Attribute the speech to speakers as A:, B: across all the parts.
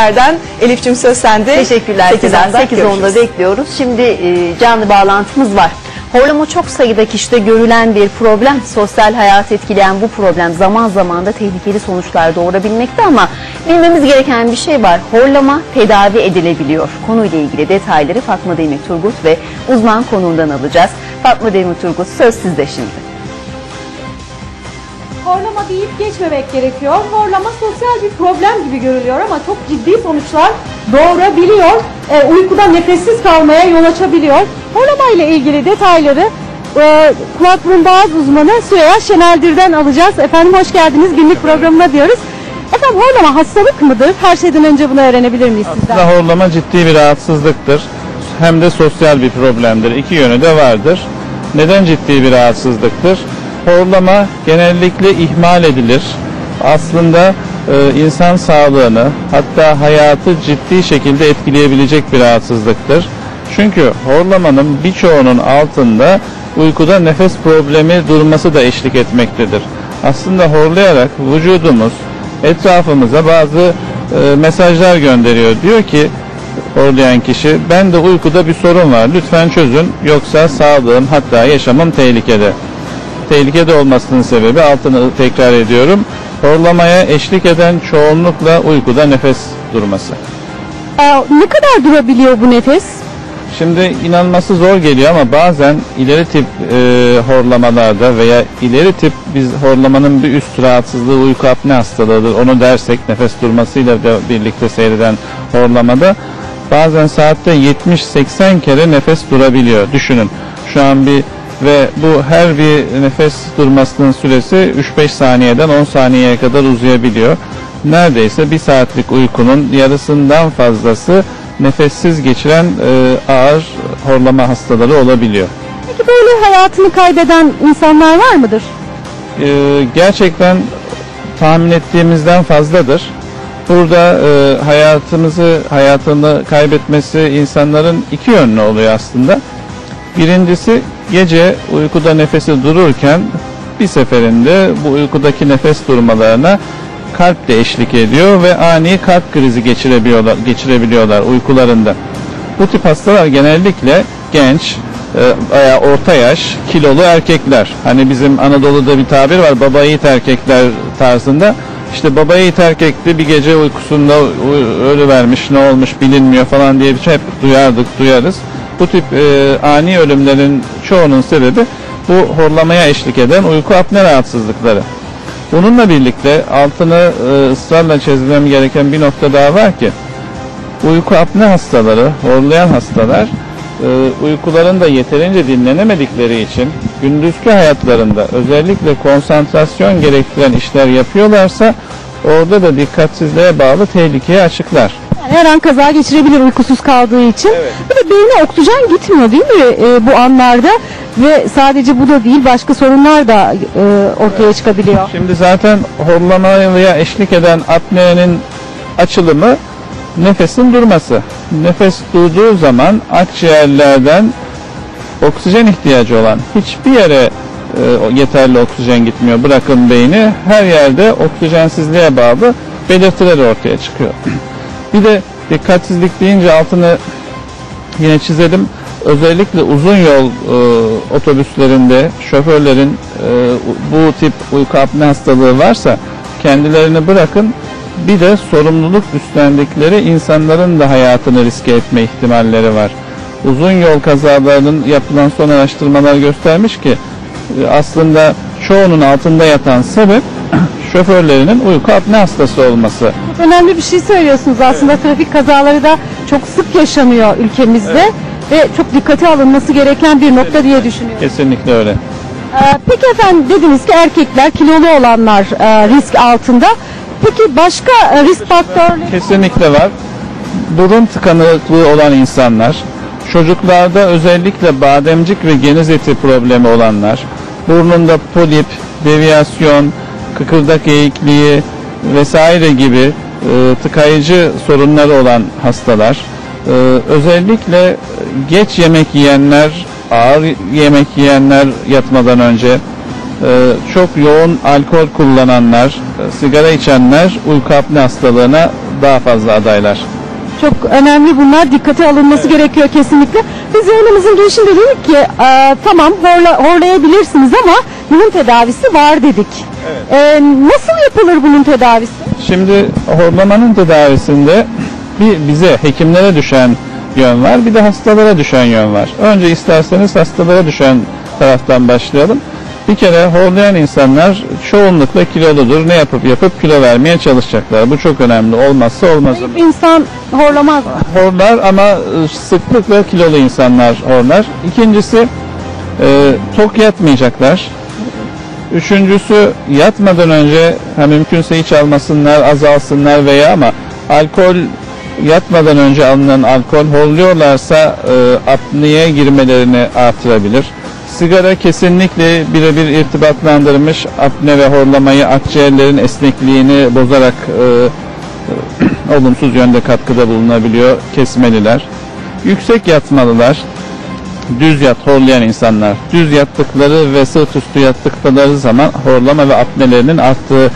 A: bizlerden. Elif'cim söz sende.
B: Teşekkürler. 8.10'da bekliyoruz. Şimdi canlı bağlantımız var. Horlama çok sayıda kişide görülen bir problem. Sosyal hayatı etkileyen bu problem zaman zaman da tehlikeli sonuçlar doğurabilmekte ama bilmemiz gereken bir şey var. Horlama tedavi edilebiliyor. Konuyla ilgili detayları Fatma Demir Turgut ve uzman konuğundan alacağız. Fatma Demir Turgut, söz sizde şimdi.
C: Horlama deyip geçmemek gerekiyor. Horlama sosyal bir problem gibi görülüyor ama çok ciddi sonuçlar doğurabiliyor. Uykuda nefessiz kalmaya yol açabiliyor. Horlama ile ilgili detayları kulak burun boğaz uzmanı Süreyya Şeneldir'den alacağız. Efendim hoş geldiniz günlük programına diyoruz. Efendim horlama hastalık mıdır? Her şeyden önce bunu öğrenebilir miyiz sizden?
D: Aslında horlama ciddi bir rahatsızlıktır. Hem de sosyal bir problemdir. İki yönü de vardır. Neden ciddi bir rahatsızlıktır? Horlama genellikle ihmal edilir. Aslında insan sağlığını, hatta hayatı ciddi şekilde etkileyebilecek bir rahatsızlıktır. Çünkü horlamanın birçoğunun altında uykuda nefes problemi durması da eşlik etmektedir. Aslında horlayarak vücudumuz etrafımıza bazı mesajlar gönderiyor. Diyor ki horlayan kişi, ben de uykuda bir sorun var, lütfen çözün, yoksa sağlığım hatta yaşamım tehlikede. Tehlikede olmasının sebebi, altını tekrar ediyorum, horlamaya eşlik eden çoğunlukla uykuda nefes durması.
C: Ne kadar durabiliyor bu nefes?
D: Şimdi inanması zor geliyor ama bazen ileri tip horlamalarda veya ileri tip, biz horlamanın bir üst rahatsızlığı uyku apne hastalığıdır. Onu dersek, nefes durmasıyla da birlikte seyreden horlamada bazen saatte 70-80 kere nefes durabiliyor. Düşünün şu an ve bu her bir nefes durmasının süresi 3-5 saniyeden 10 saniyeye kadar uzayabiliyor. Neredeyse bir saatlik uykunun yarısından fazlası nefessiz geçiren ağır horlama hastaları olabiliyor.
C: Peki böyle hayatını kaybeden insanlar var mıdır?
D: Gerçekten tahmin ettiğimizden fazladır. Burada hayatını kaybetmesi insanların iki yönlü oluyor aslında. Birincisi, gece uykuda nefesi dururken bir seferinde bu uykudaki nefes durmalarına kalp de eşlik ediyor ve ani kalp krizi geçirebiliyorlar uykularında. Bu tip hastalar genellikle genç veya orta yaş, kilolu erkekler. Hani bizim Anadolu'da bir tabir var, baba yiğit erkekler tarzında. İşte baba yiğit erkekti, bir gece uykusunda ölüvermiş, ne olmuş bilinmiyor falan diye bir şey hep duyarız. Bu tip ani ölümlerin çoğunun sebebi bu horlamaya eşlik eden uyku apne rahatsızlıkları. Bununla birlikte altını ısrarla çizmem gereken bir nokta daha var ki, uyku apne hastaları, horlayan hastalar uykularında yeterince dinlenemedikleri için gündüzki hayatlarında özellikle konsantrasyon gerektiren işler yapıyorlarsa orada da dikkatsizliğe bağlı tehlikeye açıklar.
C: Yani her an kaza geçirebilir uykusuz kaldığı için.
D: Evet.
C: Bir de beyne oksijen gitmiyor değil mi bu anlarda? Ve sadece bu da değil, başka sorunlar da ortaya çıkabiliyor.
D: Şimdi zaten horlamaya eşlik eden apnenin açılımı nefesin durması. Nefes durduğu zaman akciğerlerden oksijen ihtiyacı olan hiçbir yere yeterli oksijen gitmiyor. Bırakın beyni, her yerde oksijensizliğe bağlı belirtiler ortaya çıkıyor. Bir de dikkatsizlik deyince altını yine çizelim. Özellikle uzun yol otobüslerinde şoförlerin bu tip uyku apne hastalığı varsa kendilerini bırakın, bir de sorumluluk üstlendikleri insanların da hayatını riske etme ihtimalleri var. Uzun yol kazalarının yapılan son araştırmalar göstermiş ki aslında çoğunun altında yatan sebep şoförlerinin uyku apne hastası olması.
C: Çok önemli bir şey söylüyorsunuz aslında. Evet. Trafik kazaları da çok sık yaşanıyor ülkemizde. Evet. Ve çok dikkate alınması gereken bir nokta diye düşünüyorum.
D: Kesinlikle öyle.
C: Peki efendim, dediniz ki erkekler, kilolu olanlar risk altında. Peki başka risk faktörleri?
D: Kesinlikle var. Burun tıkanıklığı olan insanlar, çocuklarda özellikle bademcik ve geniz eti problemi olanlar, burnunda polip, deviyasyon, kıkırdak eğikliği vesaire gibi tıkayıcı sorunları olan hastalar, özellikle geç yemek yiyenler, ağır yemek yiyenler yatmadan önce, çok yoğun alkol kullananlar, sigara içenler uyku apne hastalığına daha fazla adaylar.
C: Çok önemli, bunlar dikkate alınması gerekiyor kesinlikle. Biz yayınımızın girişinde dedik ki tamam horlayabilirsiniz ama bunun tedavisi var dedik. Nasıl yapılır bunun tedavisi?
D: Şimdi horlamanın tedavisinde bize hekimlere düşen yön var, bir de hastalara düşen yön var. Önce isterseniz hastalara düşen taraftan başlayalım. Bir kere horlayan insanlar çoğunlukla kiloludur. Ne yapıp kilo vermeye çalışacaklar. Bu çok önemli. Olmazsa olmaz.
C: Bir insan horlamaz mı?
D: Horlar ama sıklıkla kilolu insanlar horlar. İkincisi tok yatmayacaklar. Üçüncüsü yatmadan önce mümkünse hiç almasınlar, azalsınlar veya ama alkol yatmadan önce alınan alkol horluyorlarsa apneye girmelerini artırabilir. Sigara kesinlikle birebir irtibatlandırmış apne ve horlamayı, akciğerlerin esnekliğini bozarak olumsuz yönde katkıda bulunabiliyor. Kesmeliler. Yüksek yatmalılar. Düz yat horlayan insanlar. Düz yattıkları ve sırt üstü yattıkları zaman horlama ve apnelerinin arttığı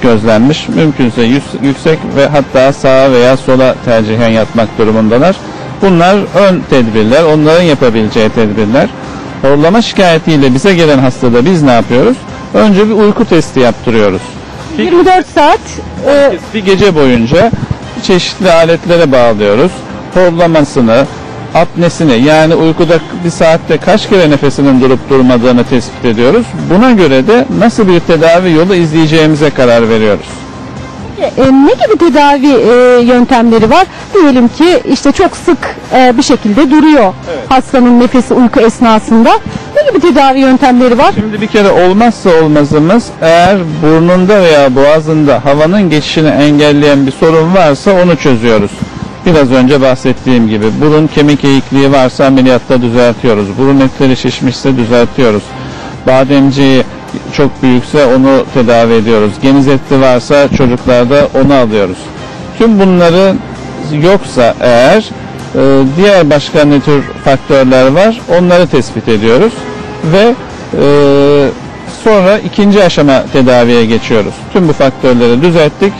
D: gözlenmiş. Mümkünse yüksek ve hatta sağa veya sola tercihen yatmak durumundalar. Bunlar ön tedbirler, onların yapabileceği tedbirler. Horlama şikayetiyle bize gelen hastada biz ne yapıyoruz? Önce bir uyku testi yaptırıyoruz.
C: 24 saat
D: Bir gece boyunca çeşitli aletlere bağlıyoruz. Horlamasını, apnesini, yani uykuda bir saatte kaç kere nefesinin durup durmadığını tespit ediyoruz. Buna göre de nasıl bir tedavi yolu izleyeceğimize karar veriyoruz.
C: ne gibi tedavi yöntemleri var? Diyelim ki işte çok sık bir şekilde duruyor hastanın nefesi uyku esnasında. Ne gibi tedavi yöntemleri var?
D: Şimdi bir kere olmazsa olmazımız, eğer burnunda veya boğazında havanın geçişini engelleyen bir sorun varsa onu çözüyoruz. Biraz önce bahsettiğim gibi burun kemik eğikliği varsa ameliyatta düzeltiyoruz. Burun etleri şişmişse düzeltiyoruz. Bademciği çok büyükse onu tedavi ediyoruz. Geniz etli varsa çocuklarda onu alıyoruz. Tüm bunları yoksa eğer diğer başka ne tür faktörler var, onları tespit ediyoruz ve sonra ikinci aşama tedaviye geçiyoruz. Tüm bu faktörleri düzelttik,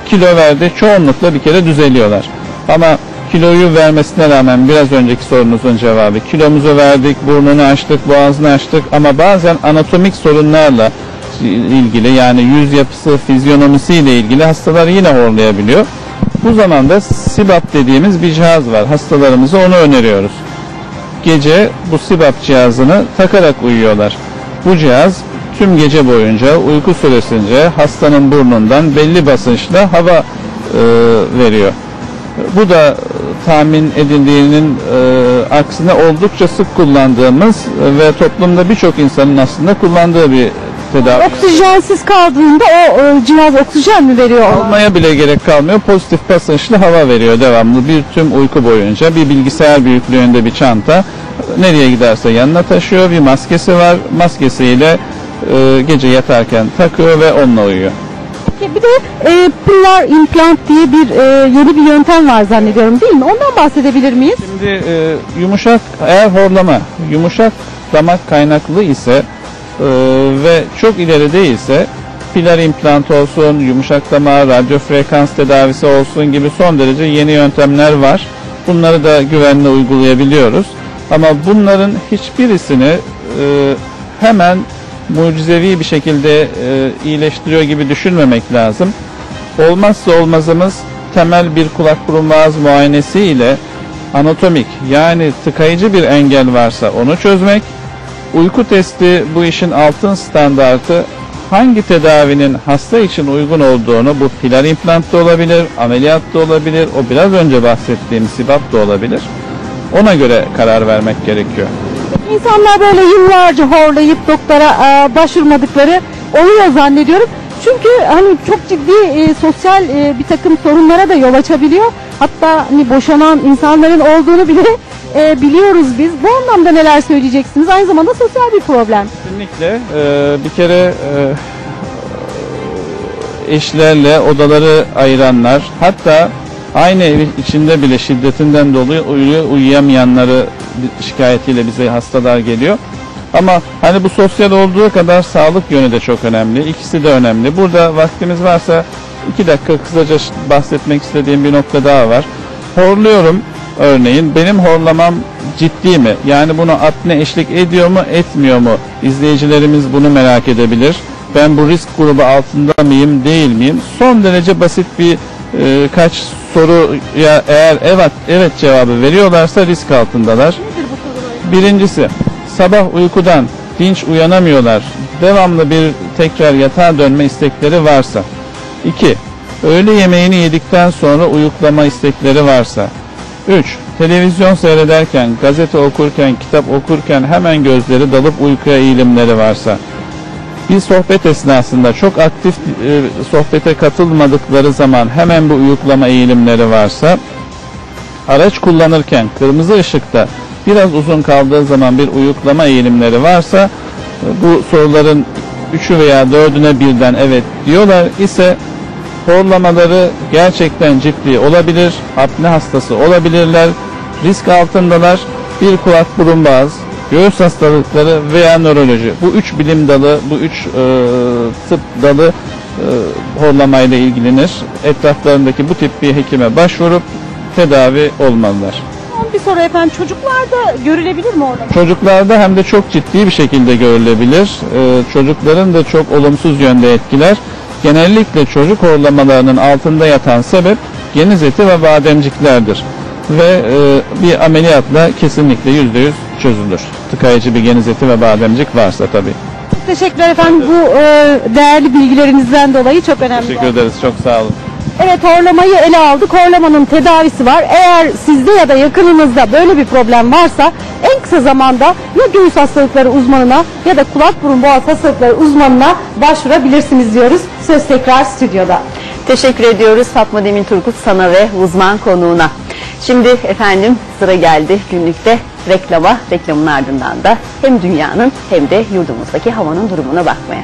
D: kilo verdi, çoğunlukla bir kere düzeliyorlar. Ama kiloyu vermesine rağmen biraz önceki sorunuzun cevabı, kilomuzu verdik, burnunu açtık, boğazını açtık ama bazen anatomik sorunlarla ilgili, yani yüz yapısı, fizyonomisiyle ilgili hastalar yine horlayabiliyor. Bu zamanda CPAP dediğimiz bir cihaz var. Hastalarımıza onu öneriyoruz. Gece bu CPAP cihazını takarak uyuyorlar. Bu cihaz tüm gece boyunca uyku süresince hastanın burnundan belli basınçla hava veriyor. Bu da tahmin edildiğinin aksine oldukça sık kullandığımız ve toplumda birçok insanın aslında kullandığı bir tedavi.
C: Oksijensiz kaldığında o cihaz oksijen mi veriyor?
D: Almaya bile gerek kalmıyor. Pozitif basınçlı hava veriyor devamlı bir tüm uyku boyunca. Bir bilgisayar büyüklüğünde bir çanta. Nereye giderse yanına taşıyor. Bir maskesi var. Maskesiyle gece yatarken takıyor ve onunla uyuyor.
C: Bir de pillar implant diye bir yeni bir yöntem var zannediyorum, değil mi? Ondan bahsedebilir miyiz?
D: Şimdi yumuşak, eğer horlama yumuşak damak kaynaklı ise ve çok ileri değilse, pillar implant olsun, yumuşak damağa radyo frekans tedavisi olsun gibi son derece yeni yöntemler var. Bunları da güvenle uygulayabiliyoruz. Ama bunların hiçbirisini hemen mucizevi bir şekilde iyileştiriyor gibi düşünmemek lazım. Olmazsa olmazımız temel bir kulak burun boğaz muayenesi ile anatomik, yani tıkayıcı bir engel varsa onu çözmek. Uyku testi bu işin altın standartı. Hangi tedavinin hasta için uygun olduğunu, bu pillar implant da olabilir, ameliyat da olabilir, o biraz önce bahsettiğim CPAP da olabilir. Ona göre karar vermek gerekiyor.
C: İnsanlar böyle yıllarca horlayıp doktora başvurmadıkları oluyor zannediyorum. Çünkü hani çok ciddi sosyal bir takım sorunlara da yol açabiliyor. Hatta hani boşanan insanların olduğunu bile biliyoruz biz. Bu anlamda neler söyleyeceksiniz? Aynı zamanda sosyal bir problem.
D: Kesinlikle. Bir kere eşlerle odaları ayıranlar, hatta aynı evin içinde bile şiddetinden dolayı uyuyamayanları şikayetiyle bize hastalar geliyor. Ama hani bu sosyal olduğu kadar sağlık yönü de çok önemli. İkisi de önemli. Burada vaktimiz varsa 2 dakika kısaca bahsetmek istediğim bir nokta daha var. Horluyorum örneğin. Benim horlamam ciddi mi? Yani bunu apne eşlik ediyor mu, etmiyor mu? İzleyicilerimiz bunu merak edebilir. Ben bu risk grubu altında mıyım, değil miyim? Son derece basit bir kaç soruya eğer evet cevabı veriyorlarsa risk altındalar. Birincisi, sabah uykudan dinç uyanamıyorlar. Devamlı bir tekrar yatağa dönme istekleri varsa. 2. Öğle yemeğini yedikten sonra uyuklama istekleri varsa. 3. Televizyon seyrederken, gazete okurken, kitap okurken hemen gözleri dalıp uykuya eğilimleri varsa. Bir sohbet esnasında çok aktif sohbete katılmadıkları zaman hemen bu uyuklama eğilimleri varsa. Araç kullanırken kırmızı ışıkta biraz uzun kaldığı zaman bir uyuklama eğilimleri varsa, bu soruların 3'ü veya 4'üne birden evet diyorlar ise horlamaları gerçekten ciddi olabilir, apne hastası olabilirler, risk altındalar, bir kulak burun boğaz, göğüs hastalıkları veya nöroloji. Bu 3 bilim dalı, bu 3 tıp dalı horlamayla ilgilenir. Etraflarındaki bu tip bir hekime başvurup tedavi olmalılar.
C: Bir soru efendim, çocuklarda görülebilir mi orada?
D: Çocuklarda hem de çok ciddi bir şekilde görülebilir. Çocukların da çok olumsuz yönde etkiler. Genellikle çocuk horlamalarının altında yatan sebep geniz eti ve bademciklerdir. Ve bir ameliyatla kesinlikle %100 çözülür. Tıkayıcı bir geniz eti ve bademcik varsa tabii.
C: Çok teşekkürler efendim, bu değerli bilgilerinizden dolayı çok önemli.
D: Teşekkür ederiz, çok sağ olun.
C: Evet, horlamayı ele aldık. Horlamanın tedavisi var. Eğer sizde ya da yakınınızda böyle bir problem varsa en kısa zamanda ya göğüs hastalıkları uzmanına ya da kulak burun boğaz hastalıkları uzmanına başvurabilirsiniz diyoruz. Söz tekrar stüdyoda.
B: Teşekkür ediyoruz Fatma Demin Turgut sana ve uzman konuğuna. Şimdi efendim sıra geldi günlükte reklama, reklamın ardından da hem dünyanın hem de yurdumuzdaki havanın durumuna bakmaya.